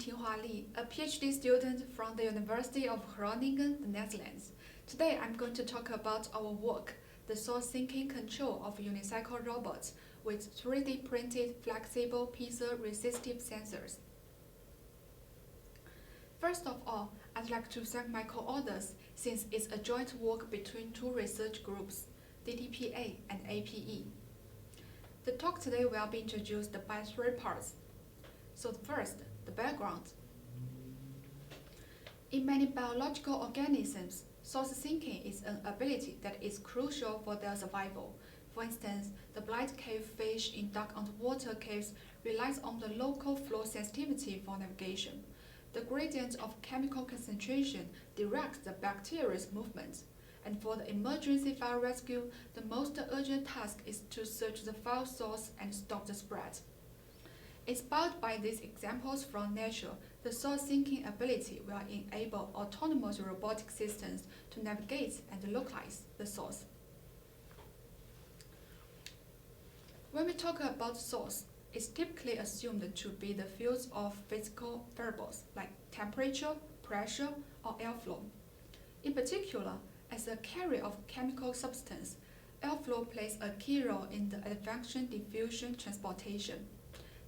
Tinghua Li, a PhD student from the University of Groningen, the Netherlands. Today I'm going to talk about our work, the source sinking control of unicycle robots with 3D printed flexible piezoresistive sensors. First of all, I'd like to thank my co-authors since it's a joint work between two research groups, DTPA and APE. The talk today will be introduced by three parts. So first, the background. In many biological organisms, source sinking is an ability that is crucial for their survival. For instance, the blind cave fish in dark underwater caves relies on the local flow sensitivity for navigation. The gradient of chemical concentration directs the bacteria's movements. And for the emergency fire rescue, the most urgent task is to search the fire source and stop the spread. Inspired by these examples from nature, the source sinking ability will enable autonomous robotic systems to navigate and localize the source. When we talk about source, it's typically assumed to be the fields of physical variables like temperature, pressure, or airflow. In particular, as a carrier of chemical substance, airflow plays a key role in the advection, diffusion, transportation.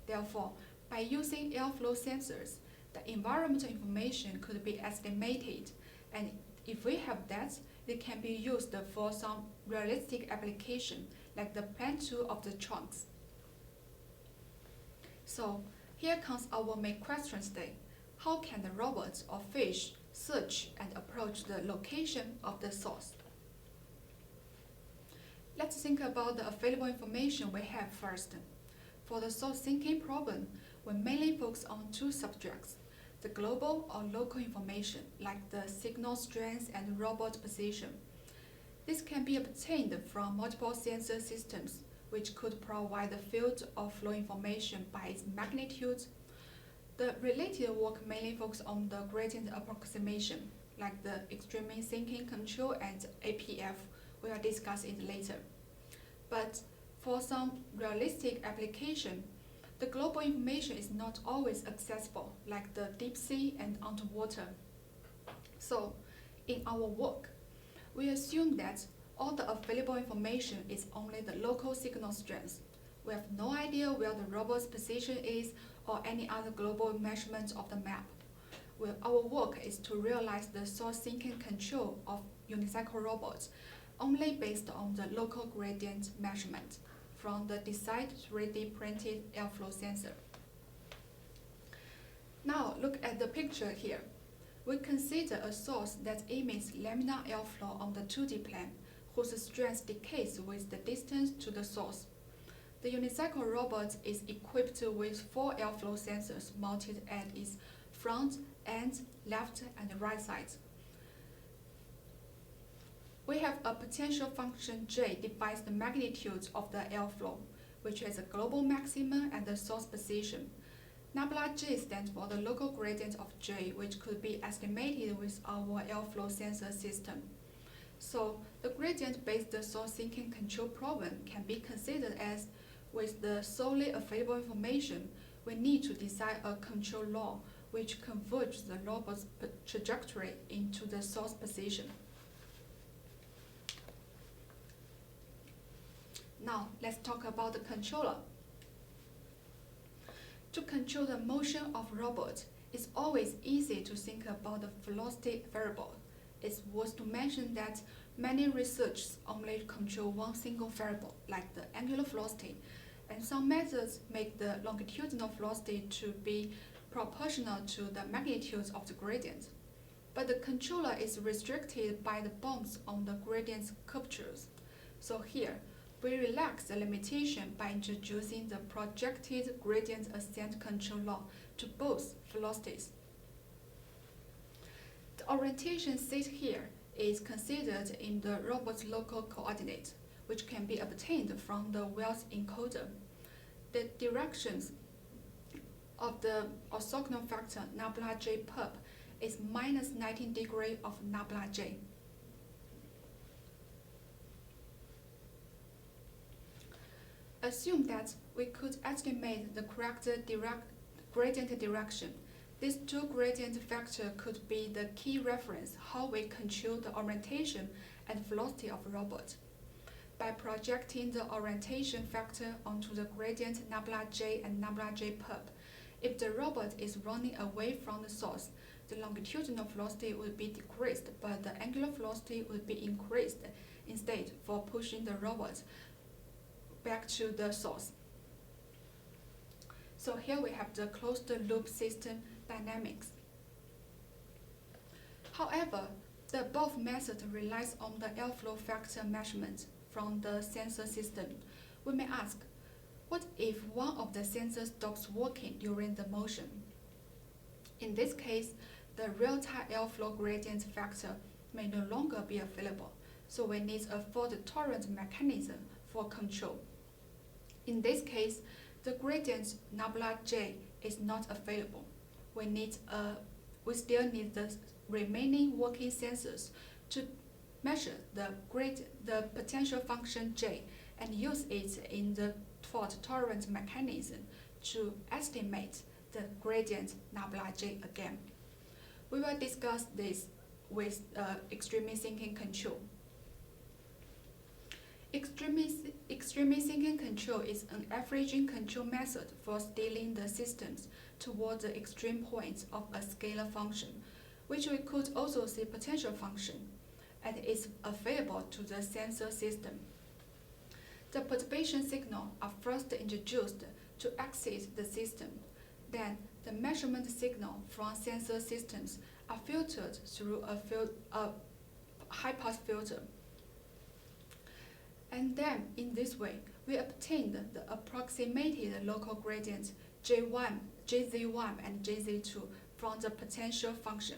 Therefore, by using airflow sensors, the environmental information could be estimated, and if we have that, it can be used for some realistic application, like the plan 2 of the trunks. So, here comes our main question today. How can the robots or fish search and approach the location of the source? Let's think about the available information we have first. For the source sinking problem, we mainly focus on two subjects, the global or local information, like the signal strength and robot position. This can be obtained from multiple sensor systems, which could provide the field of flow information by its magnitude. The related work mainly focuses on the gradient approximation, like the extreme sinking control and APF. We will discuss it later. But for some realistic application, the global information is not always accessible, like the deep sea and underwater. So, in our work, we assume that all the available information is only the local signal strength. We have no idea where the robot's position is or any other global measurement of the map. Well, our work is to realize the source sinking control of unicycle robots only based on the local gradient measurement from the designed 3D printed airflow sensor. Now look at the picture here. We consider a source that emits laminar airflow on the 2D plane, whose strength decays with the distance to the source. The unicycle robot is equipped with 4 airflow sensors mounted at its front, end, left, and right sides. We have a potential function J defines the magnitude of the airflow, which is a global maximum and the source position. Nabla J stands for the local gradient of J, which could be estimated with our airflow sensor system. So the gradient-based source sinking control problem can be considered as, with the solely available information, we need to design a control law which converges the robot's trajectory into the source position. Now, let's talk about the controller. To control the motion of robots, it's always easy to think about the velocity variable. It's worth to mention that many researchers only control one single variable, like the angular velocity, and some methods make the longitudinal velocity to be proportional to the magnitude of the gradient. But the controller is restricted by the bounds on the gradient's curvatures. So here, we relax the limitation by introducing the projected gradient ascent control law to both velocities. The orientation set here is considered in the robot's local coordinate, which can be obtained from the wheel's encoder. The directions of the orthogonal factor nabla J perp is minus 19 degrees of nabla J. Assume that we could estimate the correct gradient direction. These two gradient factors could be the key reference how we control the orientation and velocity of a robot. By projecting the orientation factor onto the gradient nabla j and nabla j perp, if the robot is running away from the source, the longitudinal velocity would be decreased, but the angular velocity would be increased instead for pushing the robot back to the source. So here we have the closed loop system dynamics. However, the above method relies on the airflow factor measurement from the sensor system. We may ask, what if one of the sensors stops working during the motion? In this case, the real-time airflow gradient factor may no longer be available, so we need a fault-tolerant mechanism for control. In this case, the gradient nabla j is not available. We still need the remaining working sensors to measure the potential function j and use it in the fault-tolerant mechanism to estimate the gradient nabla j again. We will discuss this with extreme thinking control. Extreme thinking control is an averaging control method for steering the systems toward the extreme points of a scalar function, which we could also say potential function, and is available to the sensor system. The perturbation signal are first introduced to exit the system. Then the measurement signal from sensor systems are filtered through a high-pass filter. And then, in this way, we obtained the approximated local gradients J1, Jz1, and Jz2 from the potential function.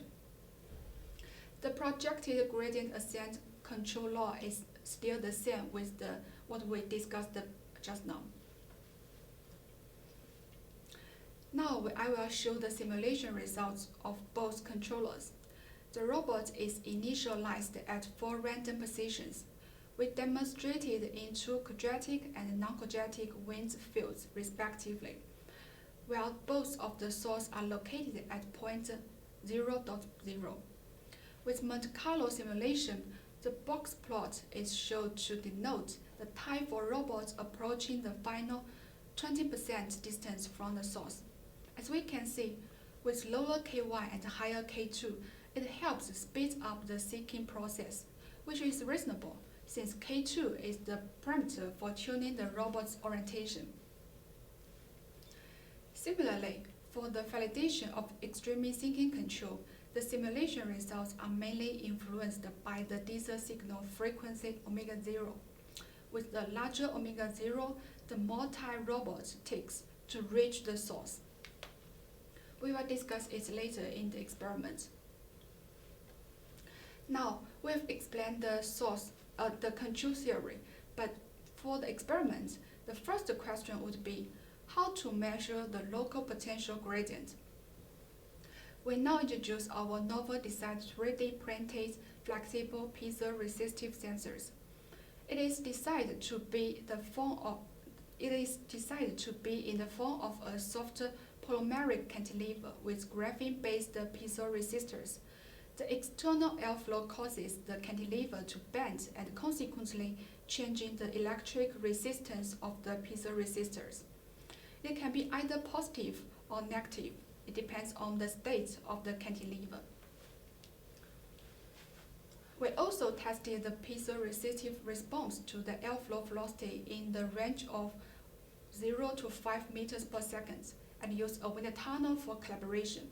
The projected gradient ascent control law is still the same with what we discussed just now. Now I will show the simulation results of both controllers. The robot is initialized at 4 random positions. We demonstrated in 2 quadratic and non-quadratic wind fields respectively, while both of the sources are located at point 0.0. With Monte Carlo simulation, the box plot is shown to denote the time for robots approaching the final 20% distance from the source. As we can see, with lower K1 and higher K2, it helps speed up the seeking process, which is reasonable since K2 is the parameter for tuning the robot's orientation. Similarly, for the validation of extreme thinking control, the simulation results are mainly influenced by the diesel signal frequency omega 0. With the larger omega 0, the more time robot takes to reach the source. We will discuss it later in the experiment. Now, we have explained the control theory, but for the experiment, the first question would be how to measure the local potential gradient. We now introduce our novel designed 3D-printed flexible piezoresistive sensors. It is decided to be in the form of a soft polymeric cantilever with graphene-based piezoresistors. The external airflow causes the cantilever to bend and consequently changing the electric resistance of the piezoresistors. It can be either positive or negative. It depends on the state of the cantilever. We also tested the piezoresistive response to the airflow velocity in the range of 0 to 5 meters per second and used a wind tunnel for calibration.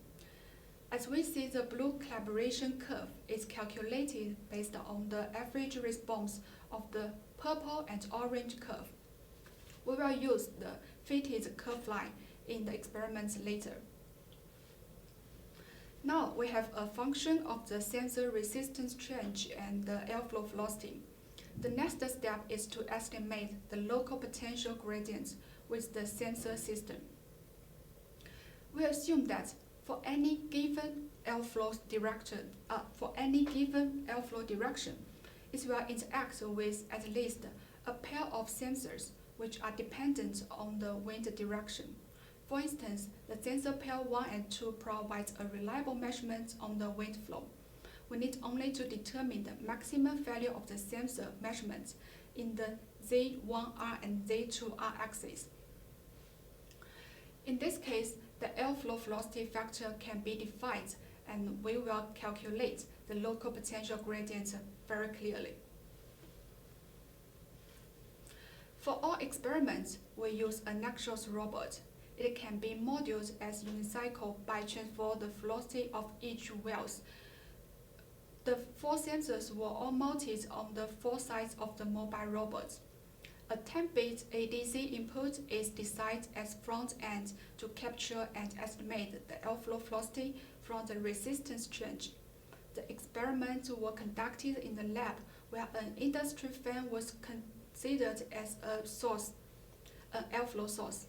As we see, the blue calibration curve is calculated based on the average response of the purple and orange curve. We will use the fitted curve line in the experiments later. Now we have a function of the sensor resistance change and the airflow velocity. The next step is to estimate the local potential gradients with the sensor system. We assume that for any given airflow direction, it will interact with at least a pair of sensors which are dependent on the wind direction. For instance, the sensor pair 1 and 2 provides a reliable measurement on the wind flow. We need only to determine the maximum value of the sensor measurements in the Z1R and Z2R axes. In this case, the airflow velocity factor can be defined, and we will calculate the local potential gradient very clearly. For all experiments, we use an Naxos robot. It can be modeled as Unicycle by transfer the velocity of each wheels. The 4 sensors were all mounted on the 4 sides of the mobile robot. A 10-bit ADC input is decided as front end to capture and estimate the airflow velocity from the resistance change. The experiments were conducted in the lab where an industry fan was considered as a source, an airflow source.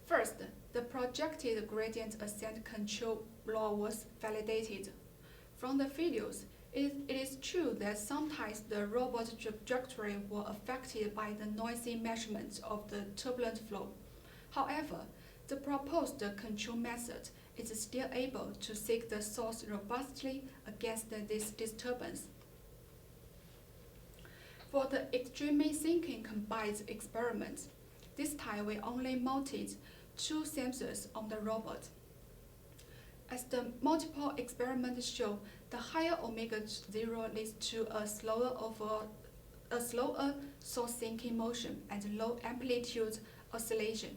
First, the projected gradient ascent control law was validated. From the videos, it is true that sometimes the robot trajectory was affected by the noisy measurement of the turbulent flow. However, the proposed control method is still able to seek the source robustly against this disturbance. For the extremely sinking combined experiment, this time we only mounted 2 sensors on the robot. As the multiple experiments show, the higher omega-0 leads to a slower source sinking motion and low amplitude oscillation.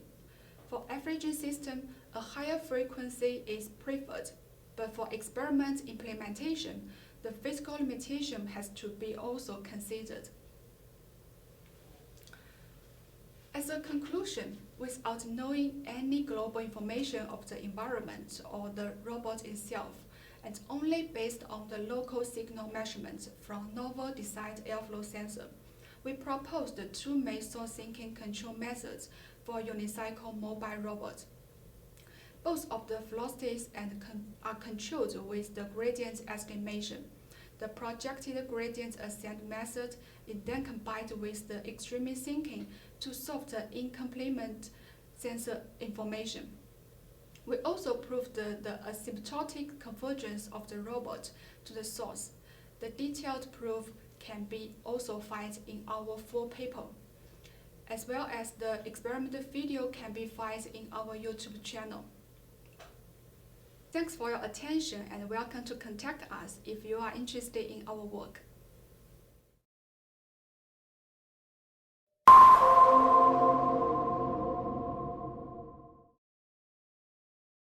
For averaging system, a higher frequency is preferred, but for experiment implementation, the physical limitation has to be also considered. As a conclusion, without knowing any global information of the environment or the robot itself, and only based on the local signal measurements from novel designed airflow sensor, we proposed 2 main source sinking control methods for Unicycle mobile robots. Both of the velocities are controlled with the gradient estimation. The projected gradient ascent method is then combined with the extreme sinking to solve the incomplete sensor information. We also proved the asymptotic convergence of the robot to the source. The detailed proof can be also found in our full paper, as well as the experimental video can be found in our YouTube channel. Thanks for your attention and welcome to contact us if you are interested in our work.